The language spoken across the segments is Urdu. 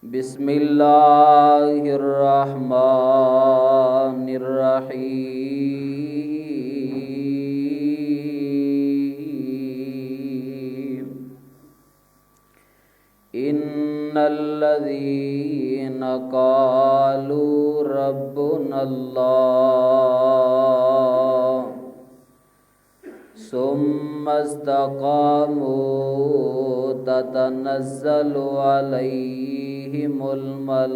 بسم اللہ الرحمن الرحیم ان الذین قالوا ربنا اللہ ثم استقاموا تتنزل علیہم الملائکہ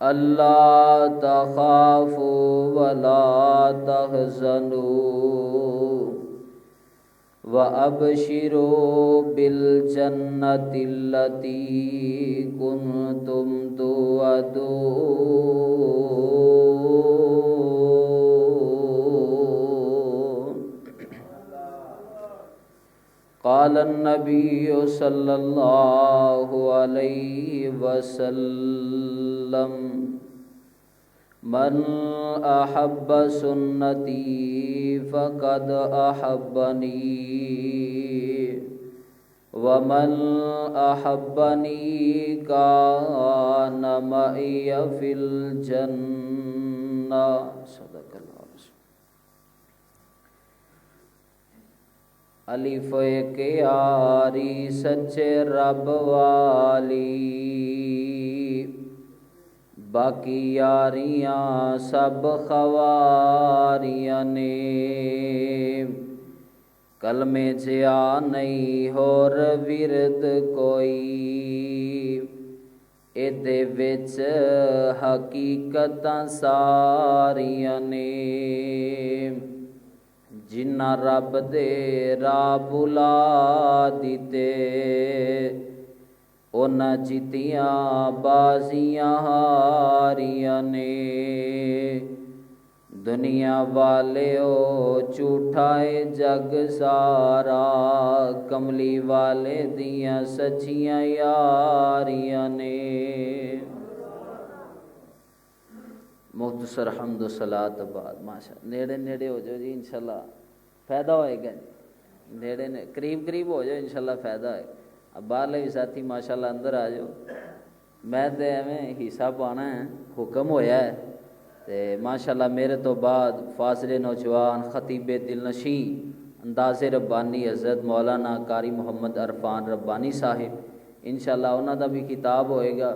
اللہ تخافوا ولا تحزنوا وابشروا بالجنة التي كنتم توعدون قال النبي صلى الله عليه وسلم من احب سنتی فقد احبنی ومن احبنی کان معی فی الجنہ صدق اللہ الف ایک یاری سچے رب والی باقی یاریاں سب خواریاں نے کلمے جیا نہیں ہور ورد کوئی ایدے وچ حقیقتاں ساریاں نے جنہ رب دے راہ بلا دیتے اونا جیتیاں بازیاں ہاریاں نے دنیا والے او جھوٹائے جگ سارا کملی والے دیاں سچیاں یاریاں نے مختصر حمد و صلاۃ بعد ماشاء نیڑے نیڑے ہو جاؤ جی انشاءاللہ فائدہ ہوئے گا نیڑے قریب قریب ہو جاؤ انشاءاللہ فائدہ ہے اب باہرلے بھی ساتھی ماشاءاللہ اندر آ جاؤ میں تے ایویں حصہ پانا ہے حکم ہویا ہے تے ماشاءاللہ میرے تو بعد فاضل نوجوان خطیب دل نشیں انداز ربانی حضرت مولانا قاری محمد عرفان ربانی صاحب انشاءاللہ انہاں دا بھی کتاب ہوئے گا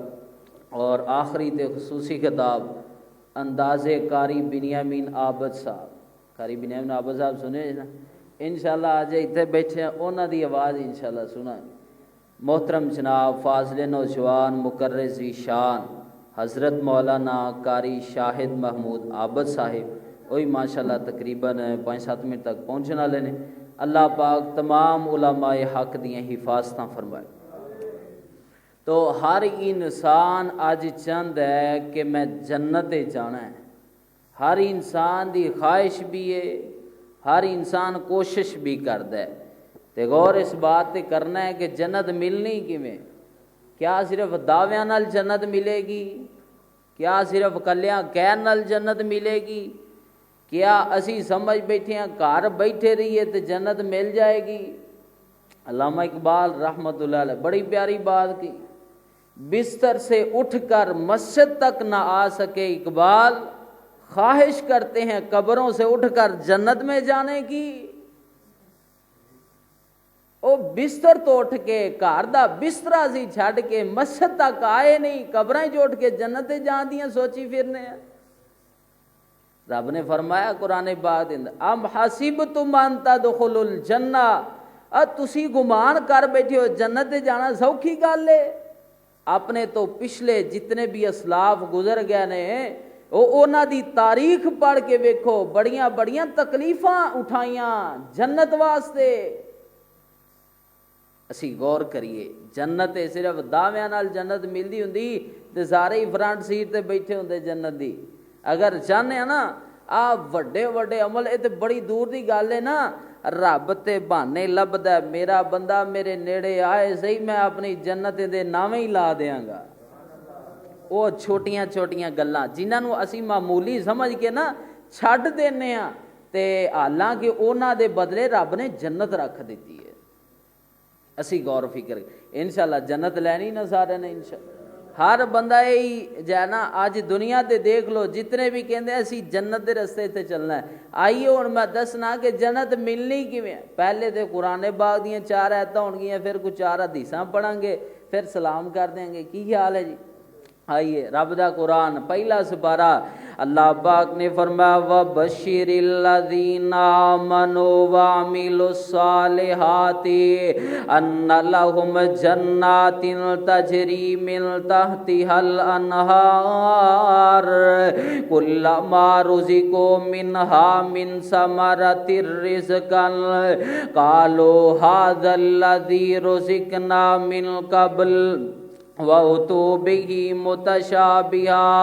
اور آخری تے خصوصی کتاب انداز قاری بنیامین عابد صاحب قاری بنیامین عابد صاحب سنے نا انشاءاللہ آج اتنے بیٹھے ہیں انہاں دی آواز انشاءاللہ سنا محترم جناب فاضل نوجوان مقرر ذی شان حضرت مولانا قاری شاہد محمود عابد صاحب وہی ماشاءاللہ تقریباً 5-7 منٹ تک پہنچنے والے نے اللہ پاک تمام علماء حق دیاں حفاظتاں فرمائے تو ہر انسان آج چاہتا ہے کہ میں جنت جانا ہے ہر انسان دی خواہش بھی ہے ہر انسان کوشش بھی کرتا ہے تے غور اس بات تے کرنا ہے کہ جنت ملنی کیویں کیا صرف دعویاں نال جنت ملے گی کیا صرف کلیاں کہن نال جنت ملے گی کیا اسی سمجھ بیٹھے ہیں گھر بیٹھے رہیے تے جنت مل جائے گی علامہ اقبال رحمۃ اللہ علیہ بڑی پیاری بات کی بستر سے اٹھ کر مسجد تک نہ آ سکے اقبال خواہش کرتے ہیں قبروں سے اٹھ کر جنت میں جانے کی او بستر تو اٹھ کے گھر دا بسترا سی چھڈ کے مسجد تک آئے نہیں قبراں جو اٹھ کے جنت جان دیاں سوچی پھرنے ہیں رب نے فرمایا قرآن پاک دے اندر ام حسبتم ان تدخلوا الجنہ تسی گمان کر بیٹھے ہو جنت جانا سوکھی گل ہے اپنے تو پچھلے جتنے بھی اسلاف گزر گئے نے اونا دی تاریخ پڑھ کے ویکھو بڑیاں بڑیاں تکلیفاں اٹھائیاں جنت واسطے اسی غور کریے جنت صرف دعویاں نال جنت ملدی ہوندی تے سارے ہی فرنٹ سیٹ تے بیٹھے ہوندے جنت دی اگر چاہنے ہیں نا وڈے وڈے عمل یہ تے بڑی دور دی گل ہے نا رب تے بہانے لبدا ہے میرا بندہ میرے نیڑے آئے صحیح میں اپنی جنت دے ناویں ہی لا دیاں گا وہ چھوٹیاں چھوٹیاں گلاں جنہاں اسی معمولی سمجھ کے نا چھڈ دینے ہاں تے حالانکہ انہاں دے بدلے رب نے جنت رکھ دیتی ہے اسی غور و فکر انشاءاللہ جنت لینی نا سارے نے انشاءاللہ ہر بندہ یہی جو ہے نا اج دنیا تے دیکھ لو جتنے بھی کہندے اسی جنت دے رستے تے چلنا ہے آئیے ہن میں دسنا کہ جنت ملنی کیویں پہلے تے قرآن پاک دیاں 4 آیتاں ہون گیاں پھر کچھ 4 حدیثاں پڑھاں گے پھر سلام کر دیں گے کی حال ہے جی آئیے رب دا قرآن پہلا سپارہ اللہ پاک نے فرمایا وَبَشِّرِ الَّذِينَ آمَنُوا وَعَمِلُوا الصَّالِحَاتِ أَنَّ لَهُمْ جَنَّاتٍ تَجْرِي مِن تَحْتِهَا الْأَنْهَارُ كُلَّمَا رُزِقُوا مِنْهَا مِن ثَمَرَةٍ رِزْقًا قَالُوا هَذَا الَّذِي رُزِقْنَا مِن قَبْلُ وَأُتُوا بِهِ مُتَشَابِهًا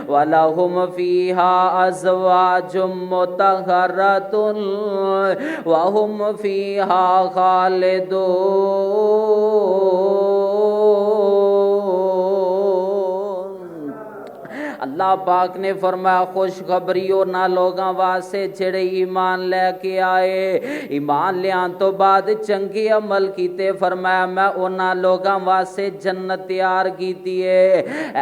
وَلَهُمْ فِيهَا أَزْوَاجٌ مُطَهَّرَةٌ وَهُمْ فِيهَا خالدون اللہ پاک نے فرمایا خوشخبری نہ لوگاں واسطے جڑے ایمان لے کے آئے ایمان لیان تو بعد چنگے عمل کیتے فرمایا میں انہاں لوگاں واسطے جنت تیار کیتی ہے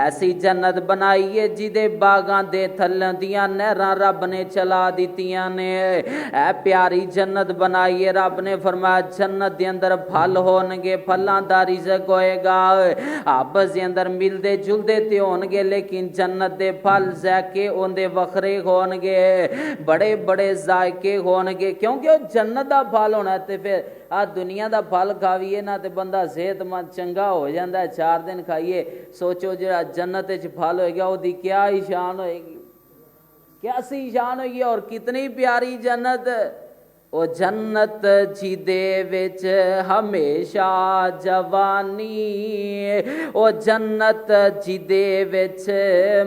ایسی جنت بنائی ہے جدے باغاں دے تھلوں دیاں نہراں رب نے چلا دتیاں نے اے پیاری جنت بنائی ہے رب نے فرمایا جنت دے اندر پھل ہون گے پھلاں دا رزق ہوئے گا آپس دے اندر ملدے جلدے تے ہون گے لیکن جنت دے پھل ذائقے اندے وکھرے ہون گے بڑے بڑے ذائقے ہون گے کیونکہ وہ جنت دا پھل ہونا ہے تے پھر دنیا دا پھل کھاویے نا تے بندہ صحت مند چنگا ہو جاندا ہے 4 دن کھائیے سوچو جڑا جنت وچ پھل ہوئے گا وہ دی کیا ہی شان ہوئے گی کیا سی شان ہوئے گی اور کتنی پیاری جنت او جنت جی دے وچ ہمیشہ جوانی او جنت جی دے وچ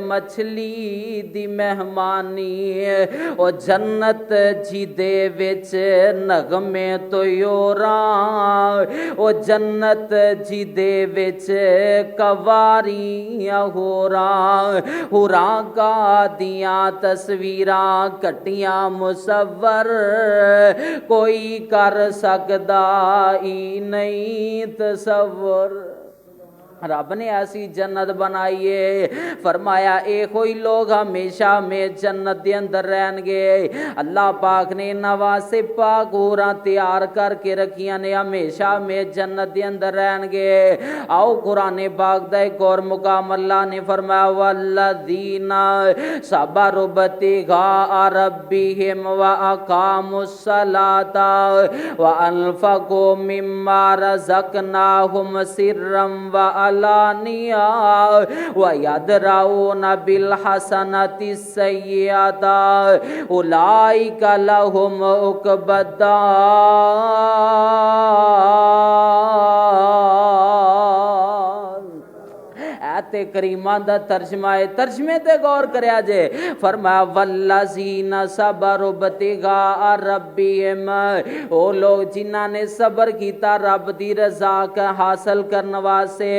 مچھلی دی مہمانی او جنت جی دے وچ نغمے طیوراں او جنت جی دے وچ قواریاں ہوراں کا دیاں تصویراں کٹیاں مصور کوئی کر سکدا ہی نہیں تصور رب نے ایسی جنت بنائی ہے فرمایا اے کوئی لوگ ہمیشہ میں جنت دے اندر رہن گے اللہ پاک نے نواسے پاک اوراں تیار کر کے رکھیاں نے ہمیشہ میں جنت دے اندر رہن گے آؤ قرآن پاک دا ایک اور مقام اللہ نے فرمایا والذین صبروا ابتغاء ربهم واقاموا الصلاة وانفقوا مما رزقناهم سرا وعلانیہ وَيَدْرَؤُونَ بِالْحَسَنَةِ السَّيِّئَةَ أُولَئِكَ لَهُمْ عُقْبَى الدَّارِ آیت کریمہ دا ترجمے تے غور کریا جے فرمایا والذین صبروا ابتغاء ربهم او لوگ جنہاں نے صبر کیتا رب دی رضا کا حاصل کرنے واسطے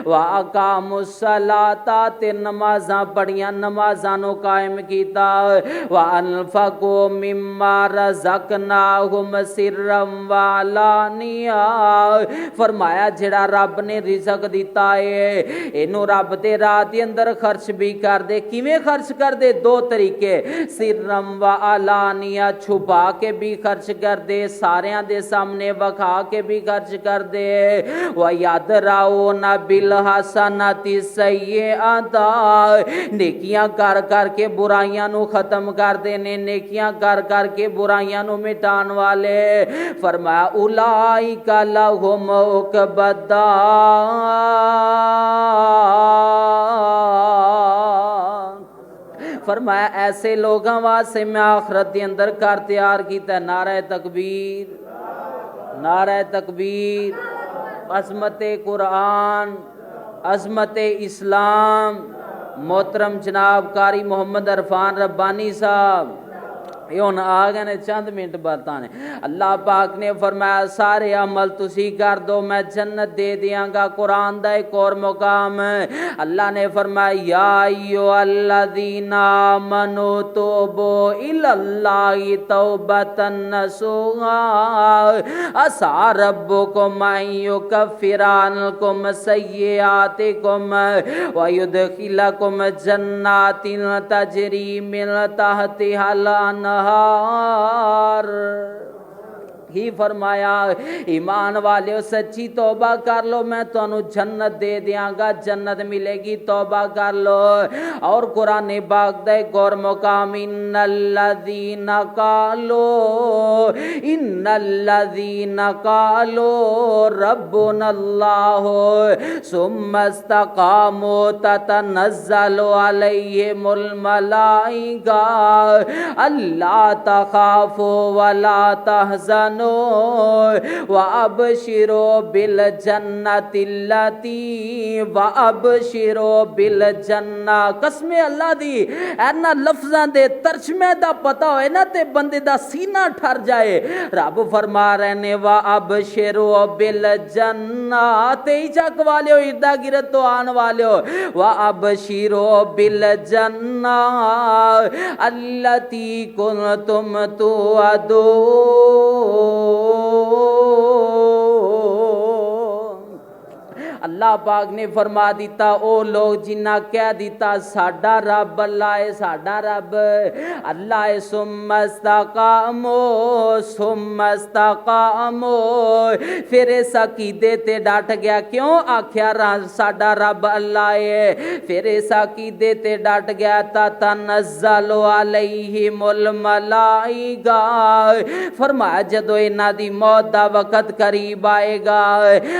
واقاموا الصلاۃ تے نمازاں پڑھیاں نمازاں نو قائم کیتا وانفقوا مما رزقناهم سرا وعلانیہ فرمایا جڑا رب نے رزق دیتا ہے اینو رب دے راہ دے اندر خرچ بھی کر دے کیویں خرچ کر دے 2 طریقے سرم و علانیہ چھپا کے بھی خرچ کر دے ساریاں دے سامنے وکھا کے بھی خرچ کر دے وَيَدْرَؤُونَ بِالْحَسَنَةِ السَّيِّئَةَ نیکیاں کر کر کے برائیاں نو ختم کر دینے نیکیاں کر کر کے برائیاں نو مٹان والے فرمایا اولئک لہم عقبی الدار فرمایا ایسے لوگاں واسطے میں آخرت دے اندر کر تیار کیتا ہے نعرہ تکبیر نعرہ تکبیر عظمت قرآن عظمت اسلام محترم جناب قاری محمد عرفان ربانی صاحب یہ ہن آ گئے نے چند منٹ برتانے اللہ پاک نے فرمایا سارے عمل تسی کر دو میں جنت دے دیاں گا قرآن دا ایک اور مقام اللہ نے فرمایا یا ایھا الذین آمنوا توبوا الی اللہ توبۃ نصوحا عسیٰ ربکم ان یکفر عنکم سیئاتکم ویدخلکم جنات تجری من تحتها الانہار ہی فرمایا ایمان والے سچی توبہ کر لو میں تانوں جنت دے دیاں گا جنت ملے گی توبہ کر لو اور قرآن پاک دا ایک اور مقام ان الذین قالوا ربنا اللہ ثم استقاموا تتنزل علیہم الملائکہ الا تخافوا ولا تحزنوا وَأَبْشِرُوا بِالْجَنَّةِ الَّتِي وَأَبْشِرُوا بِالْجَنَّةِ قسم اللہ دی اینا لفظاں دے ترجمے دا پتہ ہوئے نا تے بندے دا سینہ ٹھر جائے رب فرما رہے نے وَأَبْشِرُوا بِالْجَنَّةِ تے ہی چک والے ہو اردہ گرد تو آن والے ہو وَأَبْشِرُوا بِالْجَنَّةِ الَّتِي كُنْتُمْ تُوعَدُونَ اللہ پاک نے فرما دیتا او لوگ جنہ کہہ دیتا ساڈا رب اللہ ہے ساڈا رب اللہ ہے ثم استقاموا پھر اس عقیدے تے ڈٹ گیا کیوں آکھیا ساڈا رب اللہ ہے پھر اس عقیدے تے ڈٹ گیا تتنزل علیہم الملائکہ فرمایا جدو انہاں دی موت دا وقت قریب آئے گا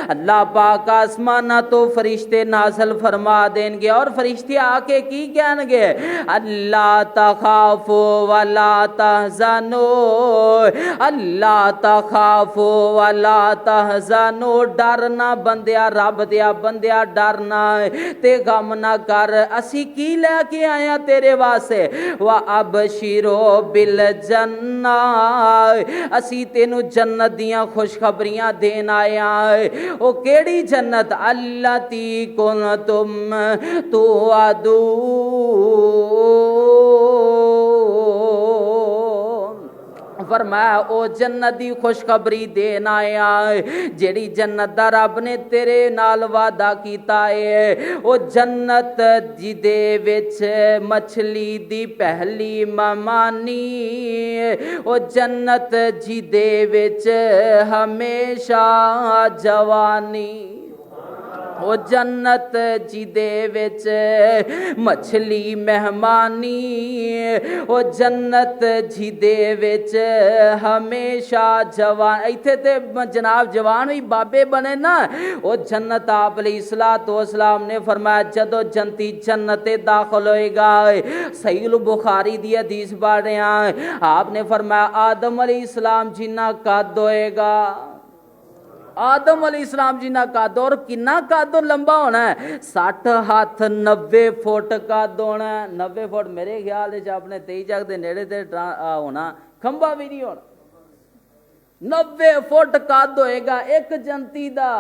اللہ پاک آسمان تو فرشتے نازل فرما دیں گے اور فرشتے آ کے کی کہیں گے اللہ تخافوا ولا تحزنوا اللہ تخافوا ولا تحزنوا ڈرنا بندیا رب دیا بندیا ڈرنا تے غم نہ کر اسی کی لے کے آیا تیرے واسطے وابشروا بالجنہ اسی تینو جنت دیاں خوشخبریاں دین آیا او کیڑی جنت اللاتی کنتم توعدون فرمایا او جنت دی خوشخبری دین آیا جیڑی جنت دا رب نے تیرے نال وعدہ کیتا ہے او جنت جی دے وچ مچھلی دی پہلی ممانی او جنت جی دے وچ ہمیشہ جوانی او جنت جی دے وچ مچھلی مہمانی او جنت جی دے وچ ہمیشہ جوان ایتھے تے جناب جوان بھی بابے بنے نا او جنت آپ علیہ الصلوۃ والسلام نے فرمایا جدو جنتی جنت داخل ہوئے گا صحیح البخاری دی حدیث پڑھ رہے ہیں آپ نے فرمایا آدم علیہ السلام جنہ قد ہوئے گا آدم علیہ السلام جنہ قد اور کنا قد لمبا ہونا ہے 60 ہاتھ 90 فٹ قد ہونا ہے 90 فٹ میرے خیال ہے آپ نے 23 جگ دے نیڑے تے ہونا کھمبا بھی نہیں ہونا 90 فٹ قد ہوئے گا ایک جنتی دا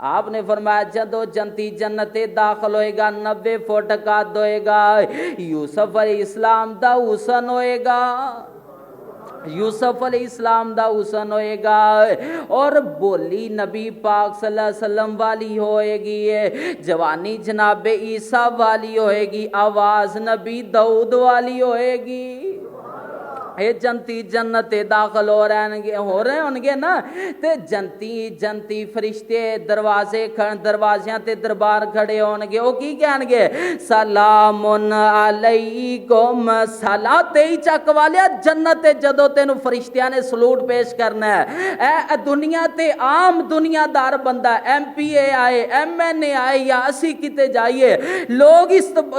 آپ نے فرمایا جدو جنتی جنت داخل ہوئے گا 90 فٹ قد ہوئے گا یوسف علیہ السلام دا حسن ہوئے گا یوسف علیہ السلام دا حسن ہوئے گا اور بولی نبی پاک صلی اللہ علیہ وسلم والی ہوئے گی جوانی جناب عیسیٰ والی ہوئے گی آواز نبی داؤد والی ہوئے گی اے جنتی جنت داخل ہو رہے ہوں گے نا تے جنتی فرشتے دروازیاں تے دربار کھڑے ہون گے او کی کہن گے سلام علیکم صلاۃ ہی چک والیا جنت جدو تینو فرشتیاں نے سلوٹ پیش کرنا ہے اے دنیا تے عام دنیا دار بندہ ایم پی اے آئے ایم این اے آئے یا اسی کتے جائیے لوگ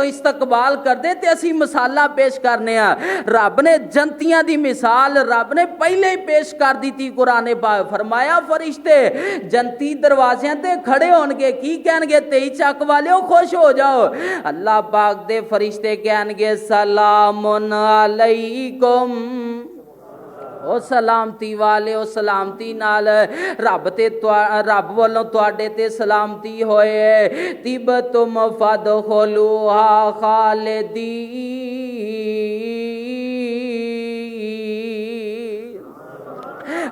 استقبال کر دے تے اسی مسالہ پیش کرنے ہیں رب نے جنتی دی مثال رب نے پہلے ہی پیش کر دی تھی قرآن پاک فرمایا فرشتے جنتی دروازیاں تے کھڑے ہون گے کی کہن گے تئی چک والے خوش ہو جاؤ اللہ پاک دے فرشتے کہن گے سلام علیکم او سلامتی والے او سلامتی نال رب والوں تواڈے تے سلامتی ہوئے تب تم فادخلوہا خالدین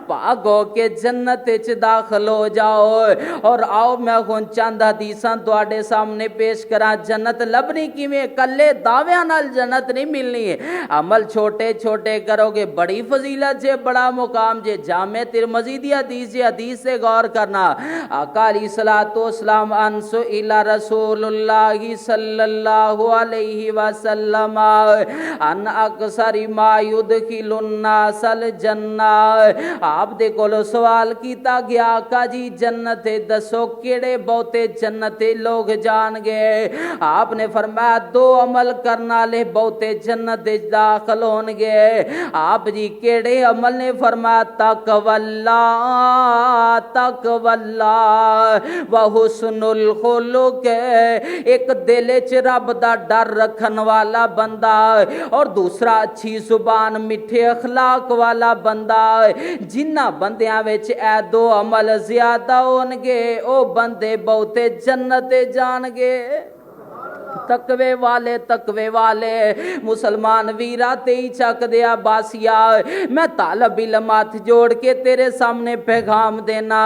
پاک ہو کے جنت وچ داخل ہو جاؤ اور آؤ میں ہن چند حدیثاں تواڈے سامنے پیش کراں جنت لبنی کیویں کلے دعویاں نال جنت نہیں ملنی عمل چھوٹے چھوٹے کرو گے بڑی فضیلت جے بڑا مقام جے جامع ترمذی دی حدیث جے حدیث سے غور کرنا آقا علیہ الصلوۃ والسلام انسو الی رسول اللہ صلی اللہ علیہ وسلم ان اکثر ما یدخل الناس الجنہ آپ دے کولو سوال کیتا گیا آقا جی جنت دسو کیڑے بہتے جنت لوگ جان گے آپ نے فرمایا دو عمل کرنا لے بہتے جنت داخل ہون گے آپ جی کیڑے عمل نے فرمایا تقوی اللہ وحسن الخلق ایک دل چ رب دا ڈر رکھن والا بندہ اور دوسرا اچھی زبان میٹھے اخلاق والا بندہ جنہ بندیاں وچ اے دو عمل زیادہ ہون گے او بندے بہتے جنت جان گے تقوی والے مسلمان ویرا تئی چک دیا باسیا میں طالب علم ہاتھ جوڑ کے تیرے سامنے پیغام دینا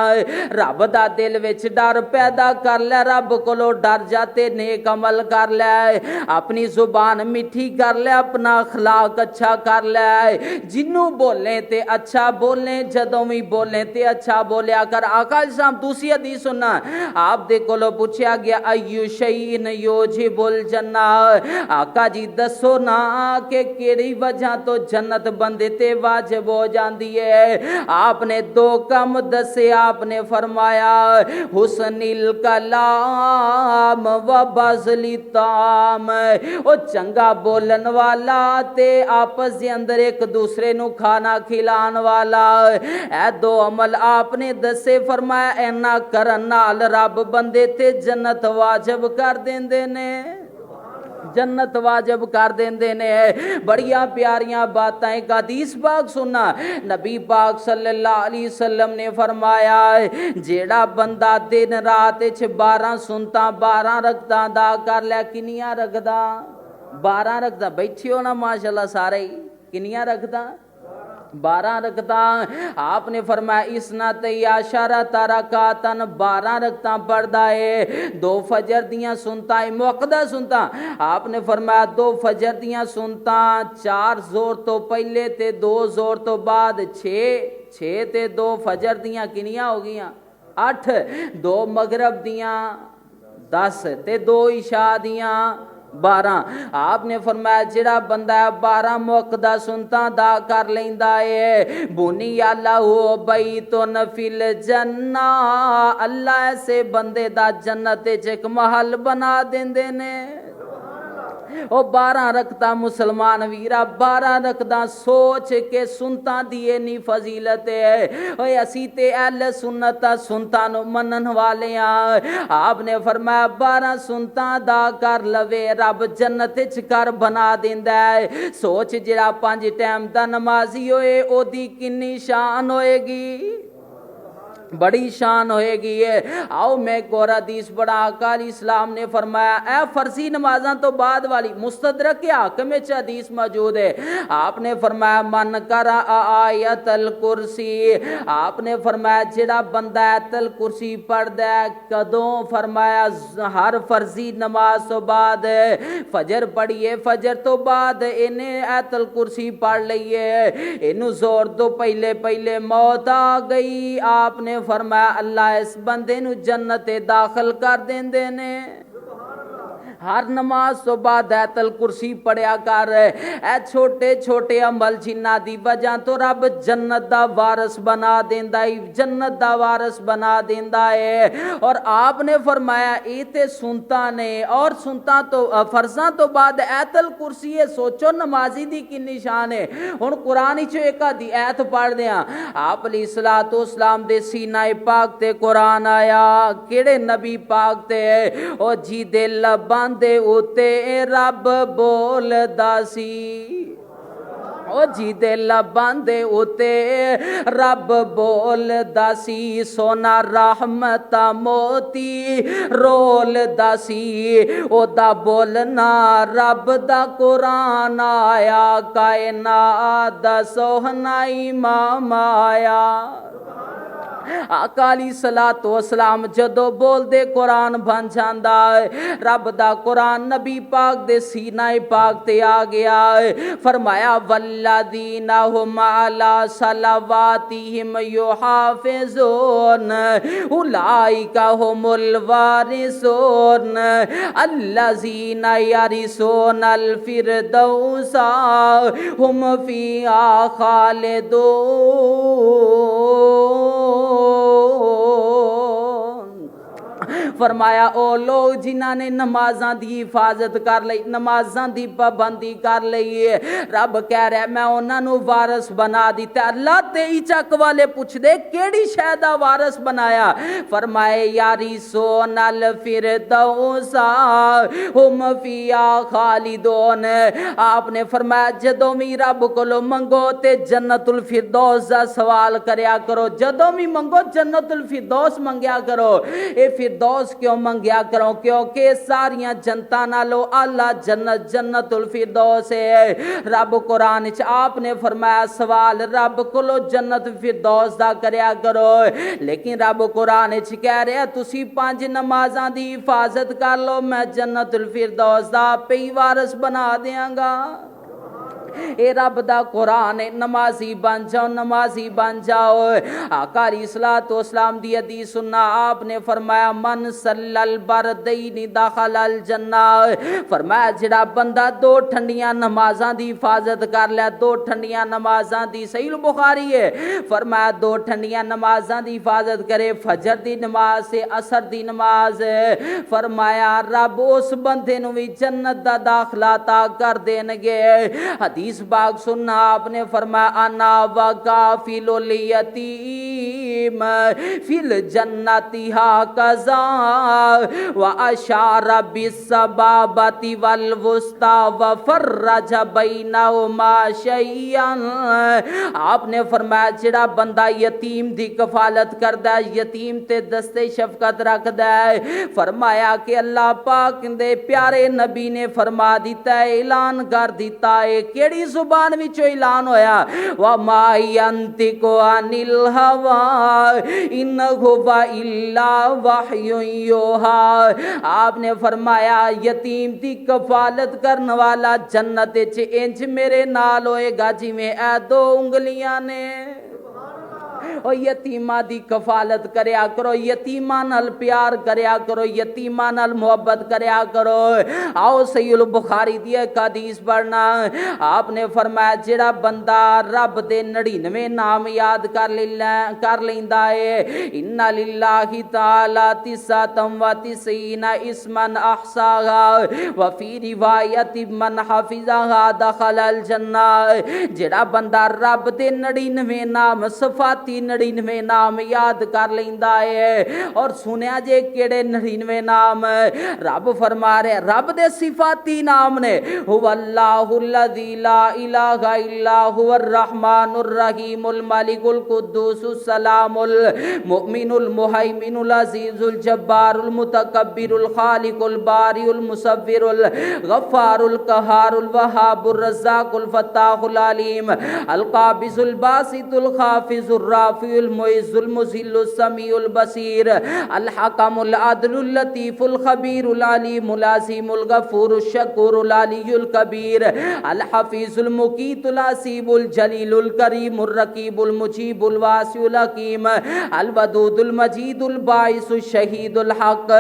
رب دا دل وچ ڈر پیدا کر لے رب کولو ڈر جاتے نیک عمل کر لے اپنی زبان میٹھی کر لے اپنا اخلاق اچھا کر لے جنوں بولیں تے اچھا بولیں جدوں بھی بولیں تے اچھا بولیا کر آقا اسلام دوسری حدیث سننا آپ دے کولو پوچھا گیا ایو شیء یوجب الجنہ آقا جی دسو نا کہ کیڑی وجہ تو جنت بندے تے واجب ہو جاندی ہے آپ نے دو کم دسے آپ نے فرمایا حسن الکلام و بذل الطعام او چنگا بولن والا تے آپس دے اندر ایک دوسرے نو کھانا کھلان والا اے دو عمل آپ نے دسے فرمایا اینا کرن نال رب بندے تے جنت واجب کر دیندے نے جنت واجب کر دیندے نے بڑیاں پیاریاں باتیں ایک حدیث پاک سننا نبی پاک صلی اللہ علیہ وسلم نے فرمایا جیڑا بندہ دن رات 12 سنتا 12 رکھتا دا کر لے کنیاں رکھدا 12 رکھدا بیٹھے ہو نا ماشاءاللہ سارے ہی کنیاں رکھدا 12 رکھتا آپ نے فرمایا اسنا تیاشارہ تارکاتن 12 رکھتا پڑھدا ہے 2 فجر دیاں سنتا ہے موقدہ سنتا آپ نے فرمایا 2 فجر دیاں سنتا 4 زور تو پہلے تے 2 زور تو بعد 6 تے 2 فجر دیاں کنیاں ہو گیاں 8 2 مغرب دیاں 10 تے 2 عشاء دیاں 12 آپ نے فرمایا جڑا بندہ 12 موقدہ سنتا دا کر لیندا ہے بنی اللہ بیتن فی الجنہ اللہ ایسے بندے دا جنت وچ ایک محل بنا دیندے نے او 12 رکھتا مسلمان ویرا 12 رکھتا سوچ کے سنتا دیئے نی فضیلت ہے اوے اسی تے اہل سنت سنتا نو منن والے ہیں آپ نے فرمایا 12 سنتا دا کر لوے رب جنت وچ کر بنا دیندا ہے سوچ جڑا 5 ٹائم دا نمازی ہوئے او دی کنی شان ہوئے گی بڑی شان ہوئے گی ہے آؤ میں ایک اور حدیث پڑھا آقا علیہ السلام نے فرمایا اے فرضی نمازاں تو بعد والی مستدرک حاکم میں حدیث موجود ہے آپ نے فرمایا من قرأ آیت الکرسی آپ نے فرمایا جڑا بندہ آیت الکرسی پڑھدا ہے کدوں فرمایا ہر فرضی نماز تو بعد فجر پڑھیے فجر تو بعد انہیں آیت الکرسی پڑھ لئیے انہوں زور تو پہلے موت آ گئی آپ نے فرمایا اللہ اس بندے نو جنت داخل کر دیندے نے ہر نماز تو بعد آیت الکرسی پڑھیا کر اے چھوٹے چھوٹے عمل جنہ دی وجہ تو رب جنت دا وارث بنا دیندا ہے جنت دا وارث بنا دیندا ہے اور آپ نے فرمایا اے تے سنتا نے اور سنتا تو فرضاں تو بعد آیت الکرسی ہے سوچو نمازی دی کنی شان ہے ہن قرآن وچ ایک آیت پڑھ دیاں آپ علیہ الصلوۃ والسلام دے سینہ پاک تے قرآن آیا کیڑے نبی پاک تے او جی دے لباں دے اوتے رب بولدا سی او جی دے لباں دے اتے رب بولدا سی سونا رحمت موتی رولدا سی او دا بولنا رب دا قرآن آیا کائنات دا سوہنا امام آیا آقا علیہ الصلوۃ والسلام جدو بول دے قرآن بن جاندا ہے رب دا قرآن نبی پاک دے سینہ پاک تے آ گیا ہے فرمایا والذین هم علی صلواتہم یحافظون اولئک هم الوارثون الذین یرثون الفردوس هم فیہا خالدون فرمایا او لوگ جنہاں نے نمازاں دی حفاظت کر لئی نمازاں دی پابندی کر لئی ہے رب کہہ رہا ہے میں انہاں نو وارث بنا دیتا اللہ تے ہی چک والے پوچھ دے کیڑی شے دا وارث بنایا فرمائے یارثون الفردوس ہم فیہا خالدون آپ نے فرمایا جدوں بھی رب کولو منگو تے جنت الفردوس دا سوال کریا کرو جدوں بھی منگو جنت الفردوس منگیا کرو اے فردوس کیوں منگیا کرو کیونکہ ساریاں جنتاں نالو اللہ جنت جنت الفردوس ہے رب قرآن وچ آپ نے فرمایا سوال رب کولو جنت فردوس دا کریا کرو لیکن رب قرآن وچ کہہ رہا تسی 5 نمازاں دی حفاظت کر لو میں جنت الفردوس دا پئی وارث بنا دیاں گا اے رب دا قرآن نمازی بن جاؤ نمازی بن جاؤ آقا علیہ الصلوۃ والسلام دی حدیث سننا آپ نے فرمایا من صلی البردین دخل الجنہ فرمایا جڑا بندہ 2 ٹھنڈیاں نمازاں دی حفاظت کر لیا 2 ٹھنڈیاں نمازاں دی صحیح بخاری ہے فرمایا 2 ٹھنڈیاں نمازاں دی حفاظت کرے فجر دی نماز سے عصر دی نماز فرمایا رب اس بندے نو بھی جنت دا داخلہ عطا کر دین گے حدیث باغ سننا آپ نے فرمایا انا وکافل الیتیم فی الجنت ہکذا واشار بالسبابۃ والوسطی وفرج بینہما شیئا آپ نے فرمایا جڑا بندہ یتیم دی کفالت کردا ہے یتیم تے دستے شفقت رکھدا ہے فرمایا کہ اللہ پاک دے پیارے نبی نے فرما دیتا ہے اعلان کر دیتا ہے کیڑی زبان وچوں اعلان ہویا وما ينطق عن الهوى ان هو الا وحی یوحى آپ نے فرمایا یتیم دی کفالت کرنے والا جنت وچ انج میرے نال ہوئے گا جویں اے 2 انگلیاں نے او یتیماں دی کفالت کریا کرو یتیماں نال پیار کریا کرو یتیماں نال محبت کریا کرو آؤ صحیح البخاری دی ایک حدیث پڑھنا آپ نے فرمایا جڑا بندہ رب دے 99 نام یاد کر لیندا ہے ان للہ تعالی 99 اسما احصاها وفي روایت من حفظها دخل الجنہ جڑا بندہ رب دے 99 نام صفاتی 99 نام یاد کر لیندا ہے اور سنیا جے کیڑے 99 نام رب فرما رہے رب دے صفاتی نام نے هو اللہ الذی لا الہ الا هو الرحمن الرحیم الملک القدوس السلام المؤمن المہیمن العزیز الجبار المتکبر الخالق الباری المصور الغفار القہار الوہاب الرزاق الفتاح العلیم القابض الباسط الخافض الرافع المعز المذل السمیع البصیر الحکم العدل اللطیف الخبیر العلیم العظیم الغفور الشکور العلی الکبیر الحفیظ المقیت الحسیب الجلیل الکریم الرقیب المجیب الواسع الحکیم الودود المجید الباعث الشہید الحق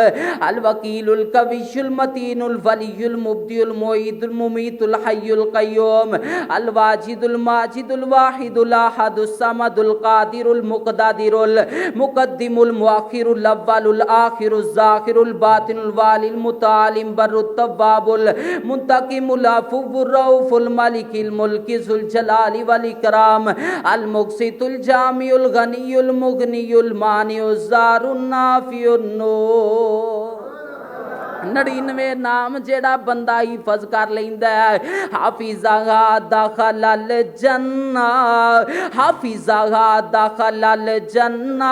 الوکیل القوی المتین الولی المبدی المعید الممیت الحی القیوم الواجد الماجد الواحد الاحد الصمد القادر المقتدر المقدم المؤخر الاول الاخر الظاہر الباطن الوالی المتعال بر التواب المنتقم العفو الرؤوف الملک الملک ذو الجلال والاکرام المقسط الجامع الغنی المغنی المانع الضار النافع النور 99 ਨਾਮ ਜਿਹੜਾ ਬੰਦਾ ਹਿਫਜ਼ ਕਰ ਲੈਂਦਾ ਹੈ, ਹਾਫਿਜ਼ਾ ਦਖਲਲ ਜੰਨਾ, ਹਾਫਿਜ਼ਾ ਦਖਲਲ ਜੰਨਾ,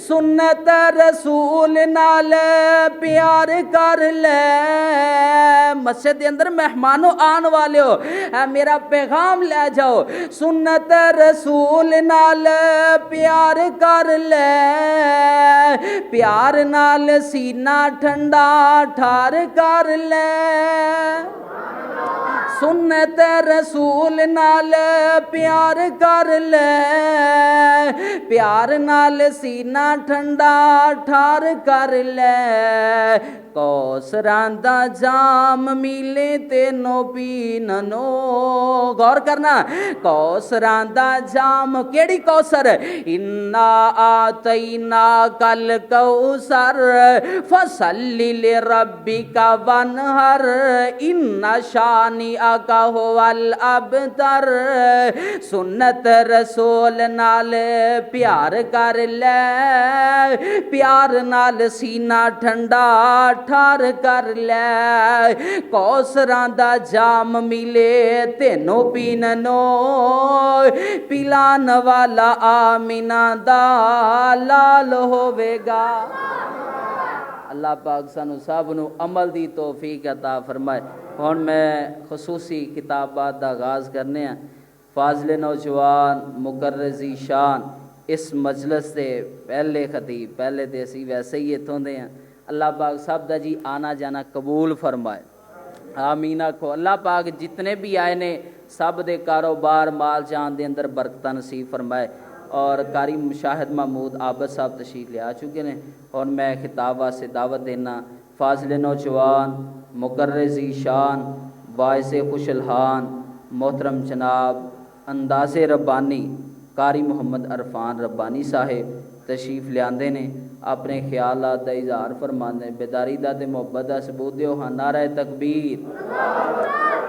سنت رسول نال پیار کر لے مسجد دے اندر مہمانوں آن والے ہو میرا پیغام لے جاؤ سنت رسول نال پیار کر لے پیار نال سینہ ٹھنڈا ٹھار کر لے سنت رسول نال پیار کر لے پیار نال سینہ ٹھنڈا ٹھار کر لے کوثراں دا جام ملے تینوں پیننو غور کرنا کوثراں دا جام کیڑی کوثر انا آتینا کل کوثر فصلی لربک وانہر ان شانئک هو الابتر سنت رسول نال پیار کر لے پیار نال سینہ ٹھنڈا ٹھار کر لے کوثراں دا جام ملے تینوں پیننو پلان والا آمینہ دا لال ہوے گا اللہ پاک سانو سب نو عمل دی توفیق عطا فرمائے ہن میں خصوصی کتابات دا آغاز کرنے ہیں فاضل نوجوان مقرزی شان اس مجلس سے پہلے خطیب پہلے تے اسی ویسے ہی اتھوں دے ہیں اللہ پاک سب دا جی آنا جانا قبول فرمائے آمین آکھو اللہ پاک جتنے بھی آئے نے سب دے کاروبار مال جان دے اندر برکتہ نصیب فرمائے اور قاری مشاہد محمود عابد صاحب تشریف لے آ چکے ہیں اور میں خطاب واسطے دعوت دینا فاضل نوجوان مقرزی شان باعث خوش الحان محترم جناب انداز ربانی قاری محمد عرفان ربانی صاحب تشریف لے آندے نے اپنے خیالات دا اظہار فرماندے بیداری دا تے محبت دا ثبوت دیو ہاں نعرہ تکبیر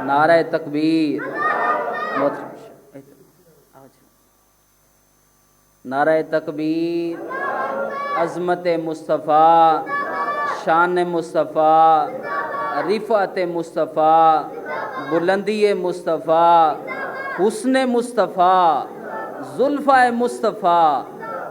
نعرہ تکبیر نعرہ تکبیر عظمت مصطفیٰ شان مصطفیٰ رفعت مصطفیٰ بلندی مصطفیٰ حسن مصطفیٰ زلفہ مصطفیٰ